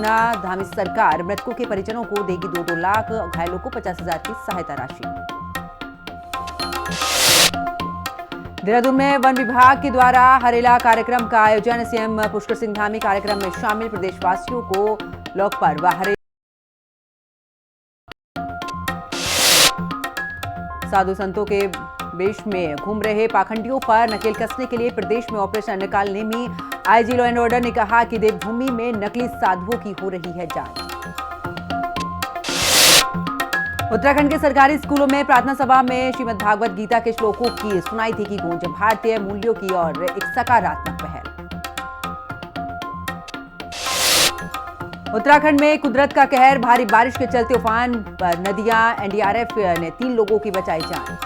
धामी सरकार मृतकों के परिजनों को देगी 2-2 लाख, घायलों को 50,000 की सहायता राशि। देहरादून में वन विभाग के द्वारा हरेला कार्यक्रम का आयोजन, सीएम पुष्कर सिंह धामी कार्यक्रम में शामिल, प्रदेशवासियों को लोक पर्व हरेला। साधु संतों के वेश में घूम रहे पाखंडियों पर नकेल कसने के लिए प्रदेश में ऑपरेशन निकालने में आईजी लॉ एंड ऑर्डर ने कहा कि देवभूमि में नकली साधुओं की हो रही है जांच। उत्तराखंड के सरकारी स्कूलों में प्रार्थना सभा में श्रीमद् भागवत गीता के श्लोकों की सुनाई देगी गूंज, भारतीय मूल्यों की ओर एक सकारात्मक पहल। उत्तराखंड में कुदरत का कहर, भारी बारिश के चलते उफान पर नदियां, एनडीआरएफ ने 3 लोगों की बचाई जान।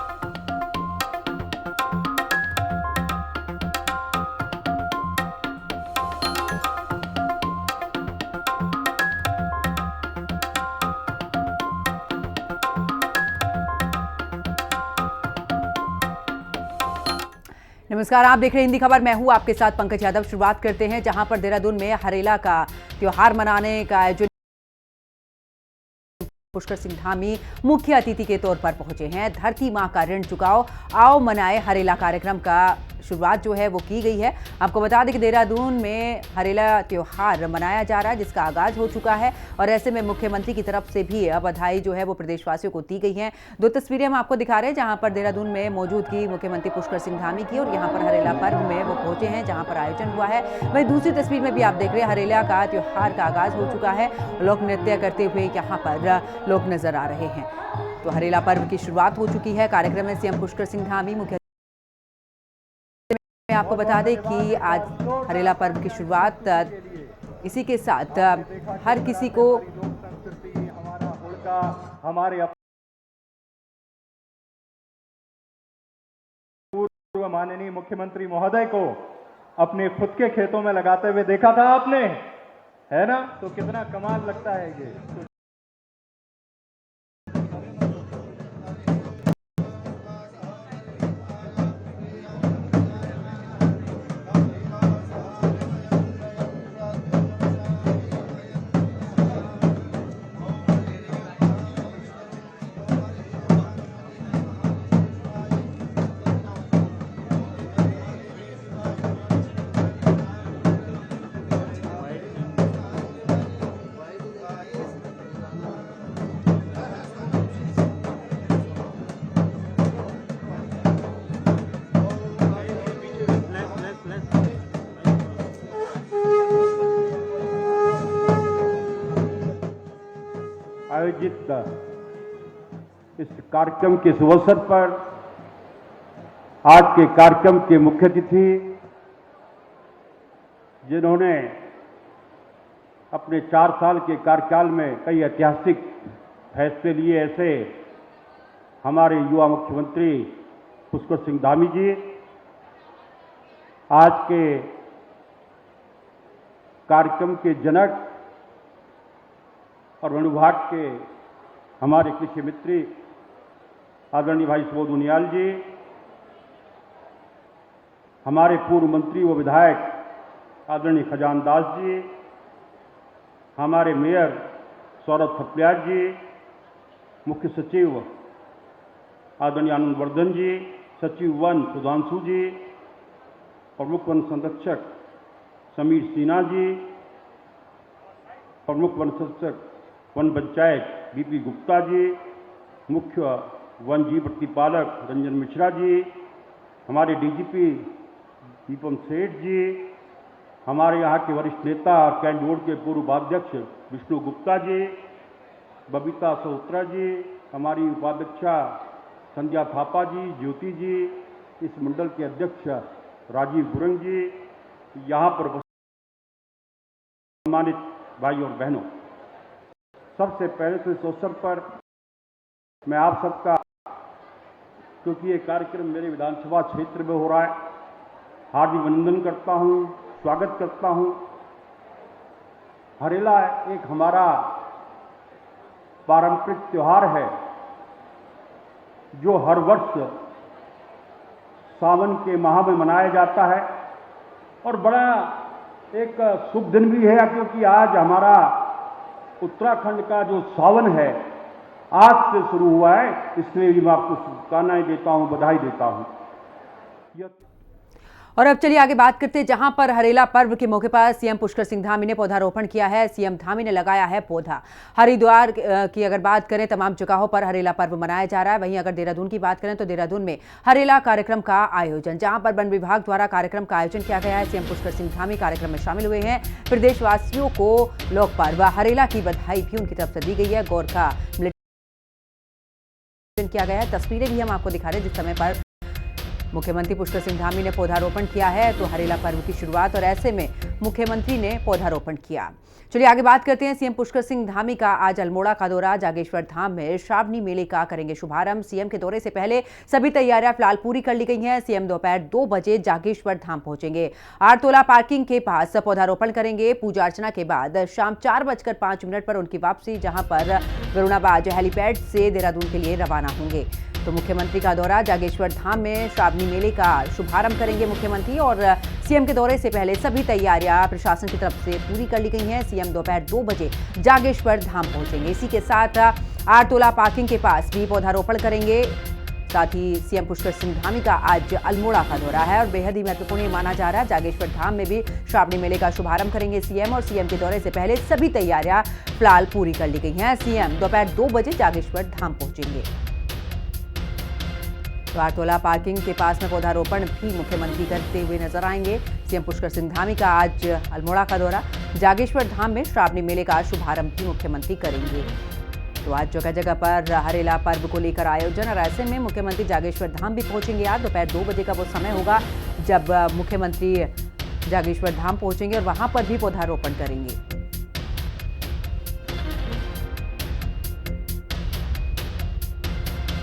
नमस्कार, आप देख रहे हैं हिंदी खबर। मैं हूं आपके साथ पंकज यादव। शुरुआत करते हैं जहां पर देहरादून में हरेला का त्योहार मनाने का आयोजन पुष्कर सिंह धामी मुख्य अतिथि के तौर पर पहुंचे हैं। धरती मां का ऋण चुकाओ, आओ मनाए हरेला कार्यक्रम का शुरुआत जो है वो की गई है। आपको बता दें कि देहरादून में हरेला त्योहार मनाया जा रहा है, जिसका आगाज हो चुका है और ऐसे में मुख्यमंत्री की तरफ से भी बधाई जो है वो प्रदेशवासियों को दी गई हैं। 2 तस्वीरें हम आपको दिखा रहे हैं जहां पर देहरादून में मौजूदगी मुख्यमंत्री पुष्कर सिंह धामी की और यहाँ पर हरेला पर्व में वो पहुंचे हैं जहाँ पर आयोजन हुआ है। वहीं दूसरी तस्वीर में भी आप देख रहे हैं हरेला का त्योहार का आगाज हो चुका है। लोक नृत्य करते हुए यहाँ पर लोग नजर आ रहे हैं। तो हरेला पर्व की शुरुआत हो चुकी है। कार्यक्रम में सीएम पुष्कर सिंह धामी मुख्य। मैं आपको बता दें कि आज हरेला पर्व की शुरुआत इसी के साथ हर किसी को हमारे पूर्व माननीय मुख्यमंत्री महोदय को अपने खुद के खेतों में लगाते हुए देखा था आपने, है ना? तो कितना कमाल लगता है ये। आयोजित इस कार्यक्रम के शुभ अवसर पर आज के कार्यक्रम के मुख्य अतिथि, जिन्होंने अपने 4 साल के कार्यकाल में कई ऐतिहासिक फैसले लिए, ऐसे हमारे युवा मुख्यमंत्री पुष्कर सिंह धामी जी आज के कार्यक्रम के जनक और वन विभाग के हमारे कृषि मित्र आदरणीय भाई सुबोध उनियाल जी, हमारे पूर्व मंत्री व विधायक आदरणीय खजान दास जी, हमारे मेयर सौरभ थपलियाल जी, मुख्य सचिव आदरणीय आनंद वर्धन जी, सचिव वन सुधांशु जी, प्रमुख वन संरक्षक समीर सिन्हा जी, प्रमुख वन संरक्षक वन पंचायत बीपी गुप्ता जी, मुख्य वन जीव प्रतिपालक रंजन मिश्रा जी, हमारे डीजीपी दीपम सेठ जी, हमारे यहाँ के वरिष्ठ नेता और कैंट बोर्ड के पूर्व उपाध्यक्ष विष्णु गुप्ता जी, बबीता सहोत्रा जी, हमारी उपाध्यक्षा संध्या थापा जी, ज्योति जी, इस मंडल के अध्यक्ष राजीव गुरंग जी, यहाँ पर सम्मानित भाई और बहनों, सबसे पहले तो इस अवसर पर मैं आप सबका, क्योंकि ये कार्यक्रम मेरे विधानसभा क्षेत्र में हो रहा है, हार्दिक अभिनंदन करता हूँ, स्वागत करता हूँ। हरेला एक हमारा पारंपरिक त्योहार है जो हर वर्ष सावन के माह में मनाया जाता है और बड़ा एक शुभ दिन भी है, क्योंकि आज हमारा उत्तराखंड का जो सावन है आज से शुरू हुआ है, इसलिए भी मैं आपको शुभकामनाएं देता हूं, बधाई देता हूं। और अब चलिए आगे बात करते हैं, जहां पर हरेला पर्व के मौके पर सीएम पुष्कर सिंह धामी ने पौधारोपण किया है। सीएम धामी ने लगाया है पौधा। हरिद्वार की अगर बात करें, तमाम जगहों पर हरेला पर्व मनाया जा रहा है। वहीं अगर देहरादून की बात करें तो देहरादून में हरेला कार्यक्रम का आयोजन, जहां पर वन विभाग द्वारा कार्यक्रम का आयोजन किया गया है। सीएम पुष्कर सिंह धामी कार्यक्रम में शामिल हुए हैं। प्रदेशवासियों को लोक पर्व हरेला की बधाई भी उनकी तरफ से दी गई है। गोरखा किया गया है। तस्वीरें भी हम आपको दिखा रहे हैं जिस समय पर मुख्यमंत्री पुष्कर सिंह धामी ने पौधारोपण किया है। तो हरेला पर्व की शुरुआत, और ऐसे में मुख्यमंत्री ने पौधारोपण किया। चलिए आगे बात करते हैं। सीएम पुष्कर सिंह धामी का आज अल्मोड़ा का दौरा, जागेश्वर धाम में श्रावणी मेले का करेंगे शुभारंभ। सीएम के दौरे से पहले सभी तैयारियां फिलहाल पूरी कर ली गई हैं। सीएम दोपहर 2 बजे जागेश्वर धाम पहुंचेंगे। आरतोला पार्किंग के पास पौधारोपण करेंगे। पूजा अर्चना के बाद शाम 4:05 पर उनकी वापसी, जहां पर वरुणाबाद हेलीपैड से देहरादून के लिए रवाना होंगे। तो मुख्यमंत्री का दौरा, जागेश्वर धाम में श्रावणी मेले का शुभारंभ करेंगे मुख्यमंत्री। और सीएम के दौरे से पहले सभी तैयारियां प्रशासन की तरफ से पूरी कर ली गई हैं। सीएम दोपहर 2 बजे जागेश्वर धाम पहुंचेंगे। इसी के साथ आरतोला पार्किंग के पास भी पौधारोपण करेंगे। साथ ही सीएम पुष्कर सिंह धामी का आज अल्मोड़ा का दौरा है और बेहद ही महत्वपूर्ण माना जा रहा है। जागेश्वर धाम में भी श्रावणी मेले का शुभारंभ करेंगे सीएम, और सीएम के दौरे से पहले सभी तैयारियां फिलहाल पूरी कर ली गई हैं। सीएम दोपहर 2 बजे जागेश्वर धाम पहुंचेंगे। तो आरतोला पार्किंग के पास में पौधारोपण भी मुख्यमंत्री करते हुए नजर आएंगे। सीएम पुष्कर सिंह धामी का आज अल्मोड़ा का दौरा, जागेश्वर धाम में श्रावणी मेले का शुभारंभ भी मुख्यमंत्री करेंगे। तो आज जगह जगह पर हरेला पर्व को लेकर आयोजन, और ऐसे में मुख्यमंत्री जागेश्वर धाम भी पहुंचेंगे। आज दोपहर 2 बजे का वो समय होगा जब मुख्यमंत्री जागेश्वर धाम पहुंचेंगे और वहां पर भी पौधारोपण करेंगे।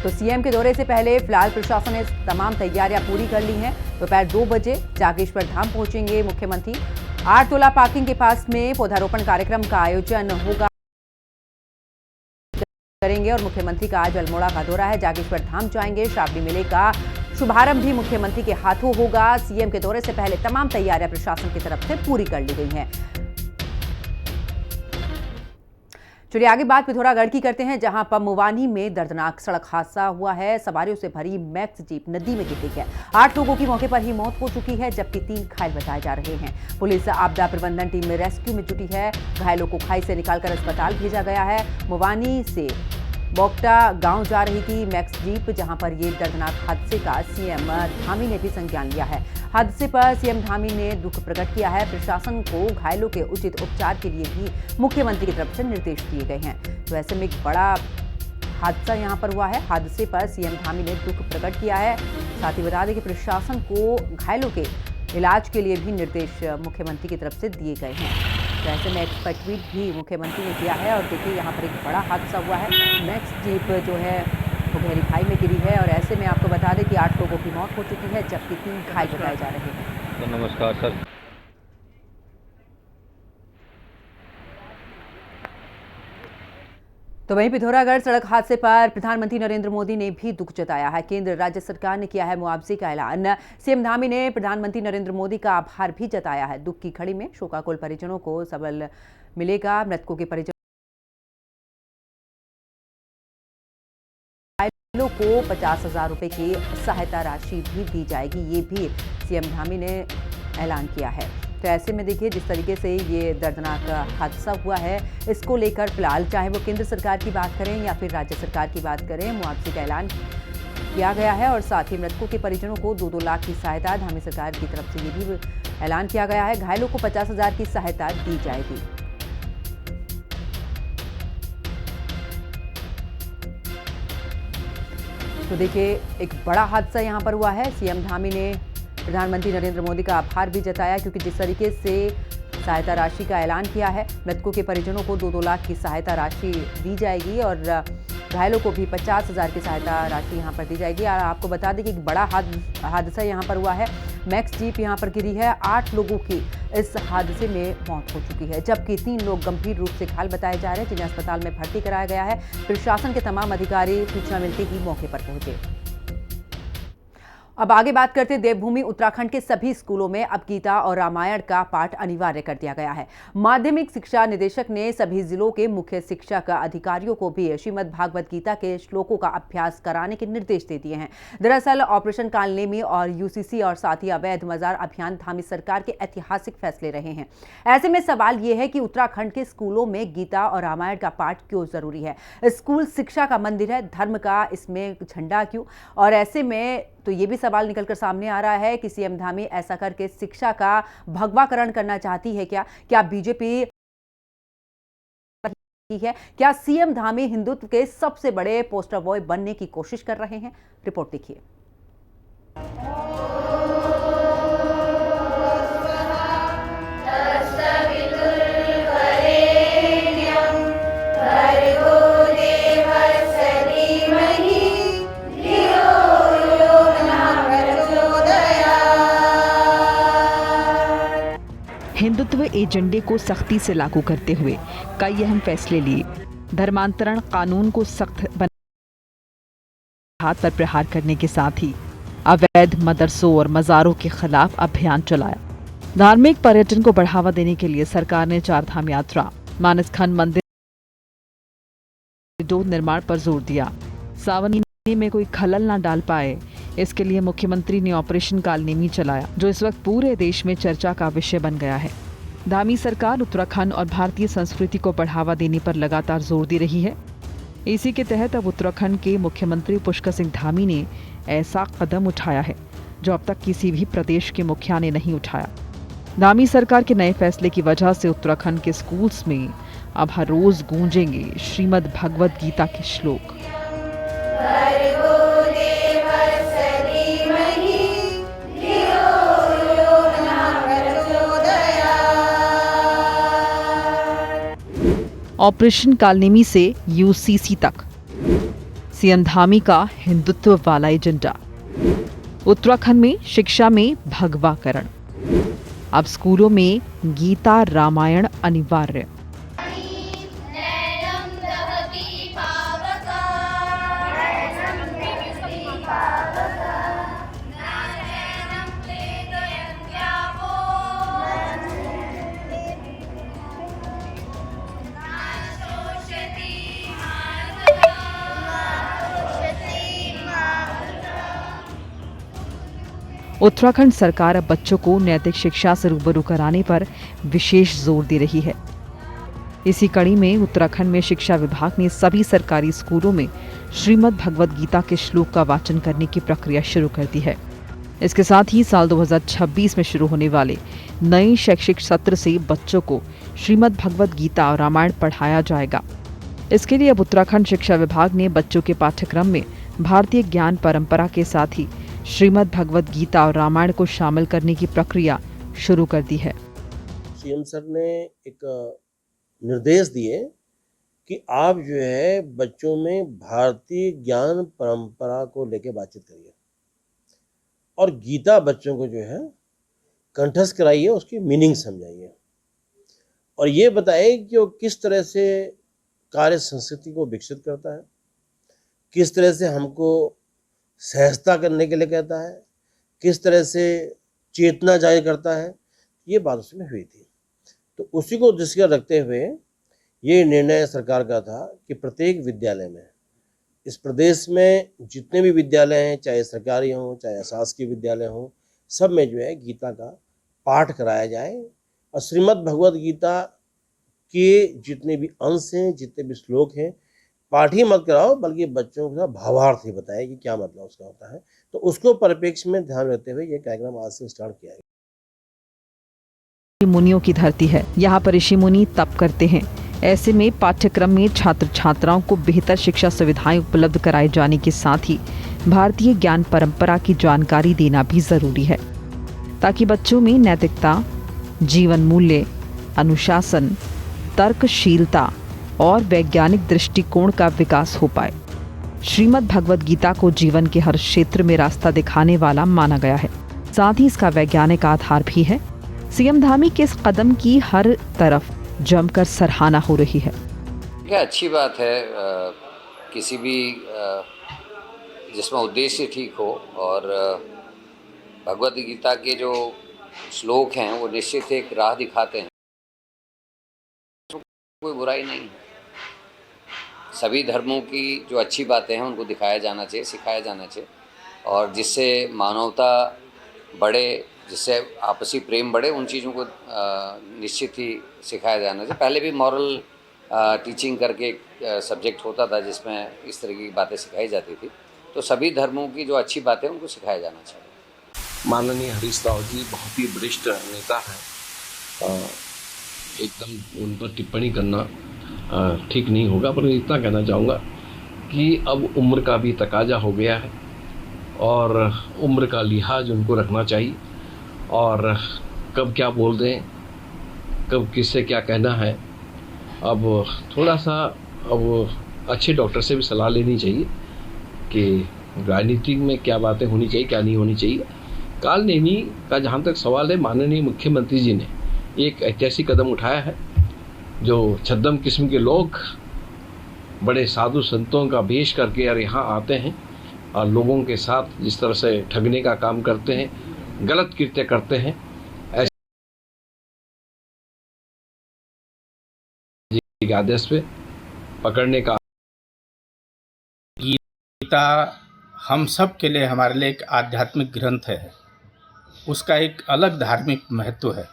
तो सीएम के दौरे से पहले फिलहाल प्रशासन ने तमाम तैयारियां पूरी कर ली हैं। दोपहर 2 बजे जागेश्वर धाम पहुंचेंगे मुख्यमंत्री। आरतोला पार्किंग के पास में पौधारोपण कार्यक्रम का आयोजन होगा करेंगे। और मुख्यमंत्री का आज अल्मोड़ा का दौरा है, जागेश्वर धाम जाएंगे। श्रावणी मेले का शुभारंभ भी मुख्यमंत्री के हाथों होगा। सीएम के दौरे से पहले तमाम तैयारियां प्रशासन की तरफ से पूरी कर ली गई हैं। चलिए आगे बात पिथौरागढ़ की करते हैं, जहां पर मुवानी में दर्दनाक सड़क हादसा हुआ है। सवारियों से भरी मैक्स जीप नदी में गिर गई है। 8 लोगों की मौके पर ही मौत हो चुकी है, जबकि 3 घायल बताए जा रहे हैं। पुलिस आपदा प्रबंधन टीम में रेस्क्यू में जुटी है। घायलों को खाई से निकालकर अस्पताल भेजा गया है। मुवानी से बोक्टा गांव जा रही थी मैक्स जीप, जहां पर ये दर्दनाक हादसे का सीएम धामी ने भी संज्ञान लिया है। हादसे पर सीएम धामी ने दुख प्रकट किया है। प्रशासन को घायलों के उचित उपचार के लिए भी मुख्यमंत्री की तरफ से निर्देश दिए गए हैं। तो ऐसे में एक बड़ा हादसा यहां पर हुआ है। हादसे पर सीएम धामी ने दुख प्रकट किया है। साथ ही बता दें कि प्रशासन को घायलों के इलाज के लिए भी निर्देश मुख्यमंत्री की तरफ से दिए गए हैं। तो ऐसे में एक्सपर्ट ट्वीट भी मुख्यमंत्री ने किया है। और देखिए यहाँ पर एक बड़ा हादसा हुआ है। मैक्स जीप जो है वो गहरी खाई में गिरी है, और ऐसे में आपको बता दें कि 8 लोगों की मौत हो चुकी है, जबकि 3 घायल बताए जा रहे हैं। तो नमस्कार सर। तो वहीं पिथौरागढ़ सड़क हादसे पर प्रधानमंत्री नरेंद्र मोदी ने भी दुख जताया है। केंद्र राज्य सरकार ने किया है मुआवजे का ऐलान। सीएम धामी ने प्रधानमंत्री नरेंद्र मोदी का आभार भी जताया है। दुख की घड़ी में शोकाकुल परिजनों को सबल मिलेगा। मृतकों के परिजनों को 50,000 रुपए की सहायता राशि भी दी जाएगी, ये भी सीएम धामी ने ऐलान किया है। तो ऐसे में देखिए जिस तरीके से ये दर्दनाक हादसा हुआ है, इसको लेकर फिलहाल चाहे वो केंद्र सरकार की बात करें या फिर राज्य सरकार की बात करें, मुआवजे का ऐलान किया गया है। और साथ ही मृतकों के परिजनों को 2-2 लाख की सहायता धामी सरकार की तरफ से ये भी ऐलान किया गया है। घायलों को 50,000 की सहायता दी जाएगी। तो देखिए एक बड़ा हादसा यहाँ पर हुआ है। सीएम धामी ने प्रधानमंत्री नरेंद्र मोदी का आभार भी जताया, क्योंकि जिस तरीके से सहायता राशि का ऐलान किया है, मृतकों के परिजनों को 2-2 लाख की सहायता राशि दी जाएगी और घायलों को भी 50,000 की सहायता राशि यहाँ पर दी जाएगी। और आपको बता दें कि एक बड़ा हादसा यहाँ पर हुआ है। मैक्स जीप यहाँ पर गिरी है। 8 लोगों की इस हादसे में मौत हो चुकी है, जबकि 3 लोग गंभीर रूप से घायल बताए जा रहे हैं, जिन्हें अस्पताल में भर्ती कराया गया है। प्रशासन के तमाम अधिकारी सूचना मिलते ही मौके पर पहुंचे। अब आगे बात करते हैं देवभूमि उत्तराखंड के सभी स्कूलों में अब गीता और रामायण का पाठ अनिवार्य कर दिया गया है। माध्यमिक शिक्षा निदेशक ने सभी जिलों के मुख्य शिक्षक अधिकारियों को भी श्रीमद् भागवत गीता के श्लोकों का अभ्यास कराने के निर्देश दे दिए हैं। दरअसल ऑपरेशन कालनेमी और यूसीसी और साथ ही अवैध मजार अभियान धामी सरकार के ऐतिहासिक फैसले रहे हैं। ऐसे में सवाल यह है कि उत्तराखंड के स्कूलों में गीता और रामायण का पाठ क्यों जरूरी है। स्कूल शिक्षा का मंदिर है, धर्म का इसमें झंडा क्यों? और ऐसे में तो ये भी सवाल निकलकर सामने आ रहा है कि सीएम धामी ऐसा करके शिक्षा का भगवाकरण करना चाहती है क्या बीजेपी है? क्या सीएम धामी हिंदुत्व के सबसे बड़े पोस्टर बॉय बनने की कोशिश कर रहे हैं? रिपोर्ट देखिए। हिंदुत्व एजेंडे को सख्ती से लागू करते हुए कई अहम फैसले लिए। धर्मांतरण कानून को सख्त बना, हाथ पर प्रहार करने के साथ ही अवैध मदरसों और मज़ारों के खिलाफ अभियान चलाया। धार्मिक पर्यटन को बढ़ावा देने के लिए सरकार ने 4 धाम यात्रा, मानसखंड मंदिर निर्माण पर जोर दिया। सावन महीने में कोई खलल ना डाल पाए, इसके लिए मुख्यमंत्री ने ऑपरेशन कालनेमी चलाया, जो इस वक्त पूरे देश में चर्चा का विषय बन गया है। धामी सरकार उत्तराखंड और भारतीय संस्कृति को बढ़ावा देने पर लगातार जोर दे रही है। इसी के तहत अब उत्तराखंड के मुख्यमंत्री पुष्कर सिंह धामी ने ऐसा कदम उठाया है जो अब तक किसी भी प्रदेश के मुखिया ने नहीं उठाया। धामी सरकार के नए फैसले की वजह से उत्तराखंड के स्कूल्स में अब हर रोज गूंजेंगे श्रीमद् भगवत गीता के श्लोक। ऑपरेशन कालनेमी से यूसीसी तक सीएम धामी का हिंदुत्व वाला एजेंडा। उत्तराखंड में शिक्षा में भगवाकरण, अब स्कूलों में गीता रामायण अनिवार्य। उत्तराखंड सरकार अब बच्चों को नैतिक शिक्षा से रूबरू कराने पर विशेष जोर दे रही है। इसी कड़ी में उत्तराखंड में शिक्षा विभाग ने सभी सरकारी स्कूलों में श्रीमद् भगवत गीता के श्लोक का वाचन करने की प्रक्रिया शुरू कर दी है। इसके साथ ही साल 2026 में शुरू होने वाले नए शैक्षिक सत्र से बच्चों को श्रीमद् भगवत गीता और रामायण पढ़ाया जाएगा। इसके लिए अब उत्तराखंड शिक्षा विभाग ने बच्चों के पाठ्यक्रम में भारतीय ज्ञान परंपरा के साथ ही श्रीमद् भगवत गीता और रामायण को शामिल करने की प्रक्रिया शुरू कर दी है। सीएम सर ने एक निर्देश दिए कि आप जो है बच्चों में भारतीय ज्ञान परंपरा को लेकर बातचीत करिए और गीता बच्चों को जो है कंठस्थ कराइए, उसकी मीनिंग समझाइए और ये बताइए कि वो किस तरह से कार्य संस्कृति को विकसित करता है, किस तरह से हमको सहजता करने के लिए कहता है, किस तरह से चेतना जाहिर करता है। ये बात उसमें हुई थी। तो उसी को दृष्टिगत रखते हुए ये निर्णय सरकार का था कि प्रत्येक विद्यालय में, इस प्रदेश में जितने भी विद्यालय हैं, चाहे सरकारी हों चाहे अशासकीय विद्यालय हों, सब में जो है गीता का पाठ कराया जाए और श्रीमद् भगवत गीता के जितने भी अंश हैं, जितने भी श्लोक हैं, पाठ ही मत कराओ बल्कि बच्चों को भावार्थ ही बताए कि क्या मतलब उसका होता है। तो उसको परिप्रेक्ष्य में ध्यान रखते हुए ये कार्यक्रम आज से स्टार्ट किया गया। मुनियों की धरती है, यहाँ पर ऋषि मुनि तप करते हैं। ऐसे में पाठ्यक्रम में छात्र छात्राओं को बेहतर शिक्षा सुविधाएं उपलब्ध कराए जाने के साथ ही भारतीय ज्ञान परंपरा की जानकारी देना भी जरूरी है, ताकि बच्चों में नैतिकता, जीवन मूल्य, अनुशासन, तर्कशीलता और वैज्ञानिक दृष्टिकोण का विकास हो पाए। श्रीमद् भगवत गीता को जीवन के हर क्षेत्र में रास्ता दिखाने वाला माना गया है, साथ ही इसका वैज्ञानिक आधार भी है। सीएम धामी के इस कदम की हर तरफ जमकर सराहना हो रही है। क्या अच्छी बात है, किसी भी जिसमें उद्देश्य ठीक हो और भगवद गीता के जो श्लोक हैं वो निश्चित एक राह दिखाते हैं, कोई बुराई नहीं है। सभी धर्मों की जो अच्छी बातें हैं उनको दिखाया जाना चाहिए, सिखाया जाना चाहिए, और जिससे मानवता बढ़े, जिससे आपसी प्रेम बढ़े, उन चीज़ों को निश्चित ही सिखाया जाना चाहिए। पहले भी मॉरल टीचिंग करके एक सब्जेक्ट होता था जिसमें इस तरह की बातें सिखाई जाती थी। तो सभी धर्मों की जो अच्छी बातें हैं उनको सिखाया जाना चाहिए। माननीय हरीश राव जी बहुत ही वरिष्ठ नेता हैं, एकदम उन पर टिप्पणी करना ठीक नहीं होगा, पर इतना कहना चाहूँगा कि अब उम्र का भी तकाजा हो गया है और उम्र का लिहाज उनको रखना चाहिए, और कब क्या बोल दें, कब किससे क्या कहना है। अब थोड़ा सा अब अच्छे डॉक्टर से भी सलाह लेनी चाहिए कि राजनीति में क्या बातें होनी चाहिए, क्या नहीं होनी चाहिए। कालनेमी का जहाँ तक सवाल है, माननीय मुख्यमंत्री जी ने एक ऐतिहासिक कदम उठाया है। जो छद्म किस्म के लोग बड़े साधु संतों का वेश करके और यहाँ आते हैं और लोगों के साथ जिस तरह से ठगने का काम करते हैं, गलत कृत्य करते हैं, ऐसे आदेश पे पकड़ने का। गीता हम सब के लिए, हमारे लिए एक आध्यात्मिक ग्रंथ है, उसका एक अलग धार्मिक महत्व है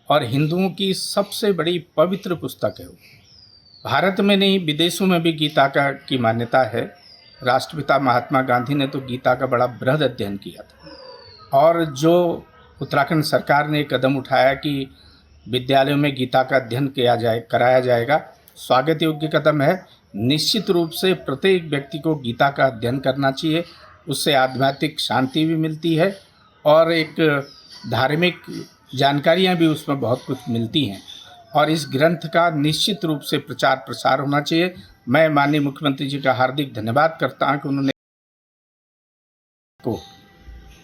और हिंदुओं की सबसे बड़ी पवित्र पुस्तक है। भारत में नहीं, विदेशों में भी गीता की मान्यता है। राष्ट्रपिता महात्मा गांधी ने तो गीता का बड़ा बृहद अध्ययन किया था, और जो उत्तराखंड सरकार ने कदम उठाया कि विद्यालयों में गीता का अध्ययन कराया जाएगा, स्वागत योग्य कदम है। निश्चित रूप से प्रत्येक व्यक्ति को गीता का अध्ययन करना चाहिए, उससे आध्यात्मिक शांति भी मिलती है और एक धार्मिक जानकारियाँ भी उसमें बहुत कुछ मिलती हैं, और इस ग्रंथ का निश्चित रूप से प्रचार प्रसार होना चाहिए। मैं माननीय मुख्यमंत्री जी का हार्दिक धन्यवाद करता हूँ कि उन्होंने को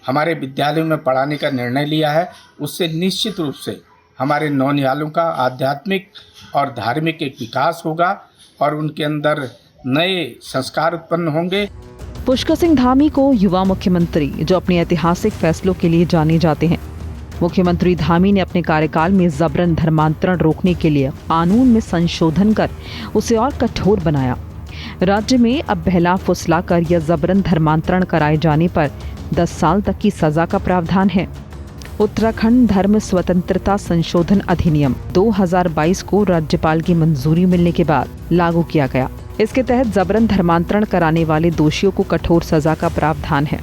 हमारे विद्यालयों में पढ़ाने का निर्णय लिया है। उससे निश्चित रूप से हमारे नौनिहालों का आध्यात्मिक और धार्मिक एक विकास होगा और उनके अंदर नए संस्कार उत्पन्न होंगे। पुष्कर सिंह धामी को युवा मुख्यमंत्री जो अपने ऐतिहासिक फैसलों के लिए जाने जाते हैं। मुख्यमंत्री धामी ने अपने कार्यकाल में जबरन धर्मांतरण रोकने के लिए कानून में संशोधन कर उसे और कठोर बनाया। राज्य में अब बहला फुसला कर या जबरन धर्मांतरण कराए जाने पर 10 साल तक की सजा का प्रावधान है। उत्तराखंड धर्म स्वतंत्रता संशोधन अधिनियम 2022 को राज्यपाल की मंजूरी मिलने के बाद लागू किया गया। इसके तहत जबरन धर्मांतरण कराने वाले दोषियों को कठोर सजा का प्रावधान है।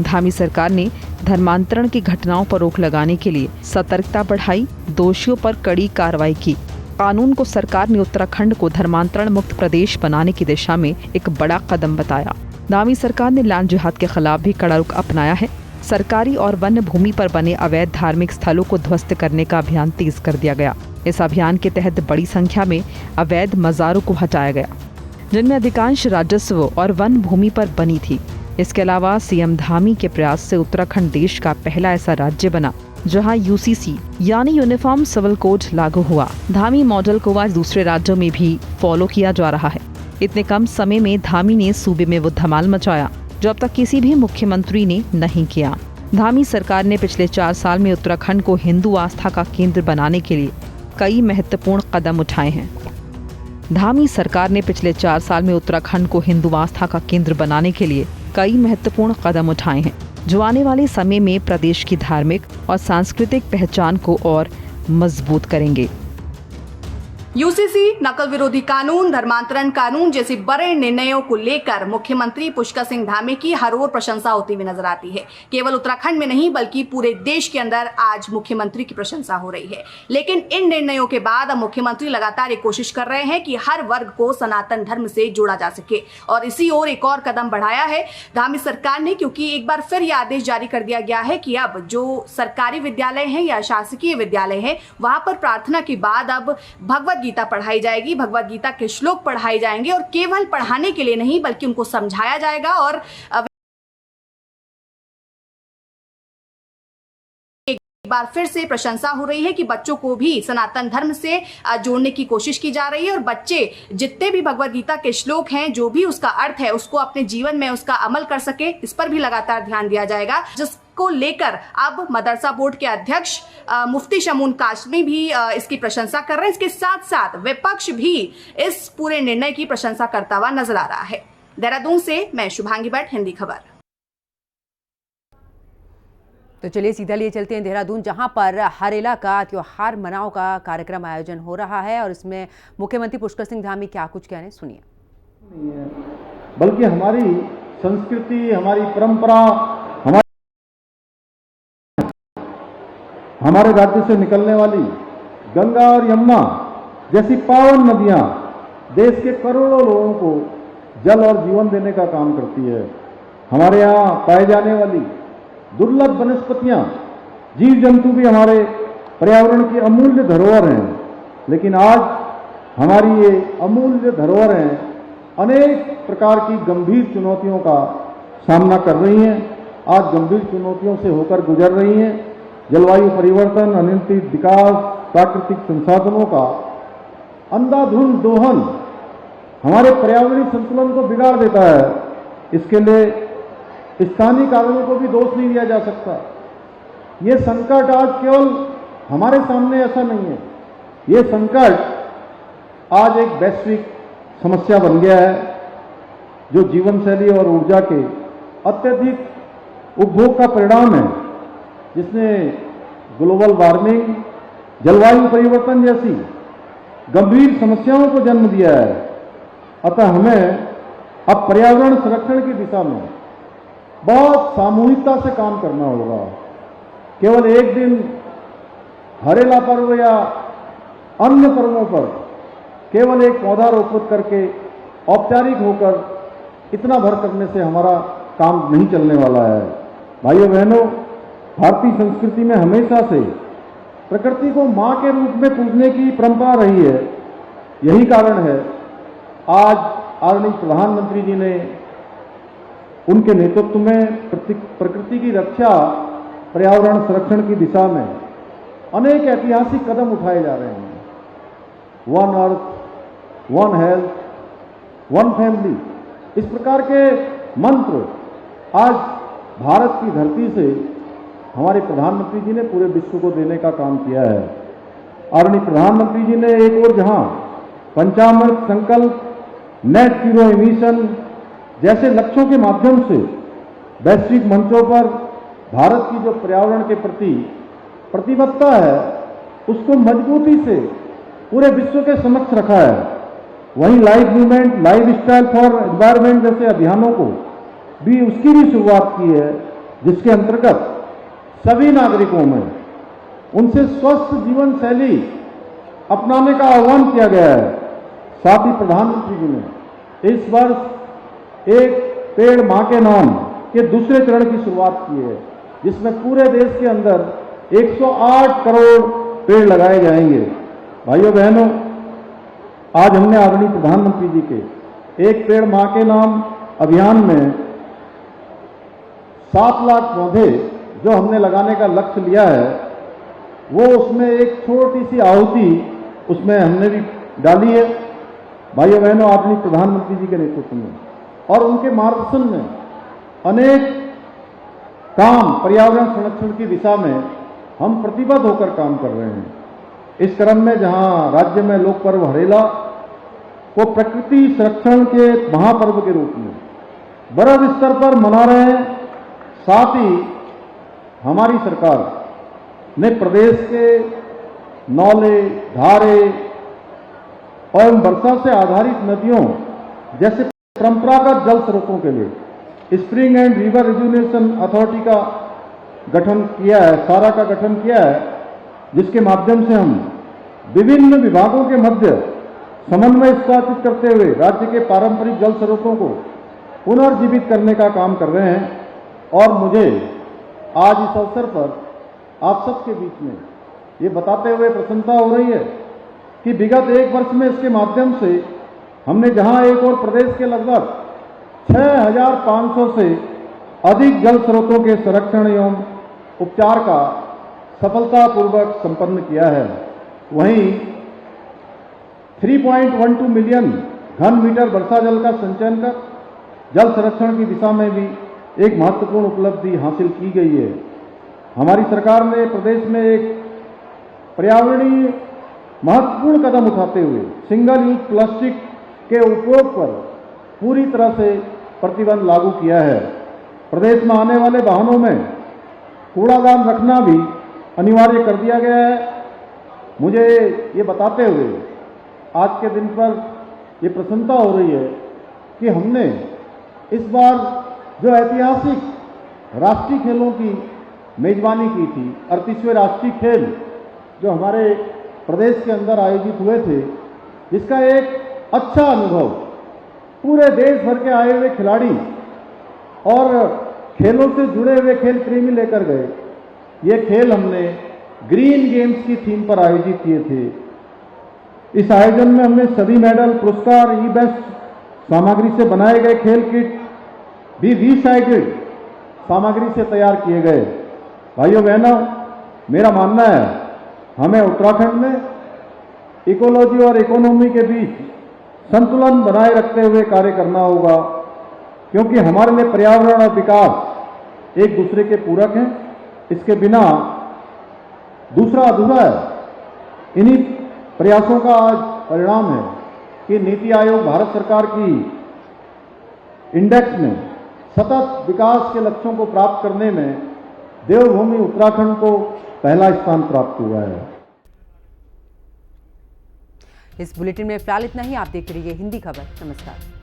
धामी सरकार ने धर्मांतरण की घटनाओं पर रोक लगाने के लिए सतर्कता बढ़ाई, दोषियों पर कड़ी कार्रवाई की। कानून को सरकार ने उत्तराखंड को धर्मांतरण मुक्त प्रदेश बनाने की दिशा में एक बड़ा कदम बताया। धामी सरकार ने लैंड जिहाद के खिलाफ भी कड़ा रुख अपनाया है। सरकारी और वन्य भूमि पर बने अवैध धार्मिक स्थलों को ध्वस्त करने का अभियान तेज कर दिया गया। इस अभियान के तहत बड़ी संख्या में अवैध मज़ारों को हटाया गया, जिनमें अधिकांश राजस्व और वन भूमि पर बनी थी। इसके अलावा सीएम धामी के प्रयास से उत्तराखंड देश का पहला ऐसा राज्य बना जहां यूसीसी यानी यूनिफॉर्म सिविल कोड लागू हुआ। धामी मॉडल को आज दूसरे राज्यों में भी फॉलो किया जा रहा है। इतने कम समय में धामी ने सूबे में वो धमाल मचाया जो अब तक किसी भी मुख्यमंत्री ने नहीं किया। धामी सरकार ने पिछले 4 साल में उत्तराखंड को हिंदू आस्था का केंद्र बनाने के लिए कई महत्वपूर्ण कदम उठाए हैं। धामी सरकार ने पिछले 4 साल में उत्तराखंड को हिंदू आस्था का केंद्र बनाने के लिए कई महत्वपूर्ण कदम उठाए हैं, जो आने वाले समय में प्रदेश की धार्मिक और सांस्कृतिक पहचान को और मजबूत करेंगे। यूसीसी, नकल विरोधी कानून, धर्मांतरण कानून जैसे बड़े निर्णयों को लेकर मुख्यमंत्री पुष्कर सिंह धामी की हर ओर प्रशंसा होती हुई नजर आती है। केवल उत्तराखंड में नहीं बल्कि पूरे देश के अंदर आज मुख्यमंत्री की प्रशंसा हो रही है। लेकिन इन निर्णयों के बाद अब मुख्यमंत्री लगातार ये कोशिश कर रहे हैं कि हर वर्ग को सनातन धर्म से जोड़ा जा सके, और इसी ओर एक और कदम बढ़ाया है धामी सरकार ने, क्योंकि एक बार फिर यह आदेश जारी कर दिया गया है कि अब जो सरकारी विद्यालय हैं या शासकीय विद्यालय हैं, वहां पर प्रार्थना के बाद अब भगवद गीता पढ़ाई जाएगी, भगवद गीता के श्लोक पढ़ाए जाएंगे, और केवल पढ़ाने के लिए नहीं बल्कि उनको समझाया जाएगा। और एक बार फिर से प्रशंसा हो रही है कि बच्चों को भी सनातन धर्म से जोड़ने की कोशिश की जा रही है, और बच्चे जितने भी भगवद गीता के श्लोक हैं, जो भी उसका अर्थ है, उसको अपने जीवन में उसका अमल कर सके, इस पर भी लगातार ध्यान दिया जाएगा। जिस को लेकर अब मदरसा बोर्ड के अध्यक्ष मुफ्ती शमून कासमी भी इसकी प्रशंसा कर रहे हैं। इसके साथ साथ विपक्ष भी इस पूरे निर्णय की प्रशंसा करता हुआ नजर आ रहा है। देहरादून से मैं शुभांगी भट्ट, हिंदी खबर। तो चलिए सीधा लिए चलते हैं देहरादून, जहां पर हरेला का त्योहार मनाओ का कार्यक्रम आयोजन हो रहा है और इसमें मुख्यमंत्री पुष्कर सिंह धामी क्या कुछ कह रहे हैं, सुनिए। बल्कि हमारी संस्कृति, हमारी परंपरा, हमारे राज्य से निकलने वाली गंगा और यमुना जैसी पावन नदियां देश के करोड़ों लोगों को जल और जीवन देने का काम करती है। हमारे यहाँ पाए जाने वाली दुर्लभ वनस्पतियां, जीव जंतु भी हमारे पर्यावरण की अमूल्य धरोहर हैं, लेकिन आज हमारी ये अमूल्य धरोहरें अनेक प्रकार की गंभीर चुनौतियों का सामना कर रही हैं। आज गंभीर चुनौतियों से होकर गुजर रही हैं। जलवायु परिवर्तन, अनियंत्रित विकास, प्राकृतिक संसाधनों का अंधाधुंध दोहन हमारे पर्यावरणीय संतुलन को बिगाड़ देता है। इसके लिए स्थानीय कारणों को भी दोष नहीं दिया जा सकता। ये संकट आज केवल हमारे सामने ऐसा नहीं है, ये संकट आज एक वैश्विक समस्या बन गया है, जो जीवन शैली और ऊर्जा के अत्यधिक उपभोग का परिणाम है, जिसने ग्लोबल वार्मिंग, जलवायु परिवर्तन जैसी गंभीर समस्याओं को जन्म दिया है। अतः हमें अब पर्यावरण संरक्षण की दिशा में बहुत सामूहिकता से काम करना होगा। केवल एक दिन हरेला पर्व या अन्य पर्वों पर केवल एक पौधा रोपण करके औपचारिक होकर इतना भर करने से हमारा काम नहीं चलने वाला है। भाइयों बहनों, भारतीय संस्कृति में हमेशा से प्रकृति को मां के रूप में पूजने की परंपरा रही है। यही कारण है आज आदरणीय प्रधानमंत्री जी ने उनके नेतृत्व में प्रकृति की रक्षा, पर्यावरण संरक्षण की दिशा में अनेक ऐतिहासिक कदम उठाए जा रहे हैं। One earth, one health, one family, इस प्रकार के मंत्र आज भारत की धरती से हमारे प्रधानमंत्री जी ने पूरे विश्व को देने का काम किया है। आदरणीय प्रधानमंत्री जी ने एक और जहां पंचामृत संकल्प, नेट जीरो एमिशन जैसे लक्ष्यों के माध्यम से वैश्विक मंचों पर भारत की जो पर्यावरण के प्रति प्रतिबद्धता है, उसको मजबूती से पूरे विश्व के समक्ष रखा है। वहीं life movement, life style for environment जैसे अभियानों को भी उसकी भी शुरुआत की है, जिसके अंतर्गत सभी नागरिकों में उनसे स्वस्थ जीवन शैली अपनाने का आह्वान किया गया है। साथ ही प्रधानमंत्री जी ने इस वर्ष एक पेड़ मां के नाम के दूसरे चरण की शुरुआत की है, जिसमें पूरे देश के अंदर 108 करोड़ पेड़ लगाए जाएंगे। भाइयों बहनों, आज हमने आदरणीय प्रधानमंत्री जी के एक पेड़ मां के नाम अभियान में 7 लाख पौधे जो हमने लगाने का लक्ष्य लिया है, वो उसमें एक छोटी सी आहुति उसमें हमने भी डाली है। भाइयों बहनों, आदरणीय प्रधानमंत्री जी के नेतृत्व में और उनके मार्गदर्शन में अनेक काम पर्यावरण संरक्षण की दिशा में हम प्रतिबद्ध होकर काम कर रहे हैं। इस क्रम में जहां राज्य में लोक पर्व हरेला को प्रकृति संरक्षण के महापर्व के रूप में बड़े स्तर पर मना रहे हैं, साथ ही हमारी सरकार ने प्रदेश के नौले, धारे और वर्षा से आधारित नदियों जैसे परंपरागत जल स्रोतों के लिए स्प्रिंग एंड रिवर रिजुनेशन अथॉरिटी का गठन किया है, सारा का गठन किया है, जिसके माध्यम से हम विभिन्न विभागों के मध्य समन्वय स्थापित करते हुए राज्य के पारंपरिक जल स्रोतों को पुनर्जीवित करने का काम कर रहे हैं। और मुझे आज इस अवसर पर आप सबके बीच में ये बताते हुए प्रसन्नता हो रही है कि विगत 1 वर्ष में इसके माध्यम से हमने जहां एक और प्रदेश के लगभग 6500 से अधिक जल स्रोतों के संरक्षण एवं उपचार का सफलतापूर्वक संपन्न किया है, वहीं 3.12 मिलियन घन मीटर वर्षा जल का संचयन कर जल संरक्षण की दिशा में भी एक महत्वपूर्ण उपलब्धि हासिल की गई है। हमारी सरकार ने प्रदेश में एक पर्यावरणीय महत्वपूर्ण कदम उठाते हुए सिंगल यूज प्लास्टिक के उपयोग पर पूरी तरह से प्रतिबंध लागू किया है। प्रदेश में आने वाले वाहनों में कूड़ादान रखना भी अनिवार्य कर दिया गया है। मुझे ये बताते हुए आज के दिन पर ये प्रसन्नता हो रही है कि हमने इस बार जो ऐतिहासिक राष्ट्रीय खेलों की मेजबानी की थी, 38वें राष्ट्रीय खेल जो हमारे प्रदेश के अंदर आयोजित हुए थे, जिसका एक अच्छा अनुभव पूरे देश भर के आए हुए खिलाड़ी और खेलों से जुड़े हुए खेल प्रेमी लेकर गए। ये खेल हमने ग्रीन गेम्स की थीम पर आयोजित किए थे। इस आयोजन में हमने सभी मेडल, पुरस्कार, ई बेस्ट सामग्री से बनाए गए खेल किट भी रीसाइक्ल्ड सामग्री से तैयार किए गए। भाइयों बहनों, मेरा मानना है हमें उत्तराखंड में इकोलॉजी और इकोनॉमी के बीच संतुलन बनाए रखते हुए कार्य करना होगा, क्योंकि हमारे लिए पर्यावरण और विकास एक दूसरे के पूरक हैं। इसके बिना दूसरा अधूरा है। इन्हीं प्रयासों का आज परिणाम है कि नीति आयोग भारत सरकार की इंडेक्स में सतत विकास के लक्ष्यों को प्राप्त करने में देवभूमि उत्तराखंड को पहला स्थान प्राप्त हुआ है। इस बुलेटिन में फिलहाल इतना ही। आप देखते रहिए हिंदी खबर। नमस्कार।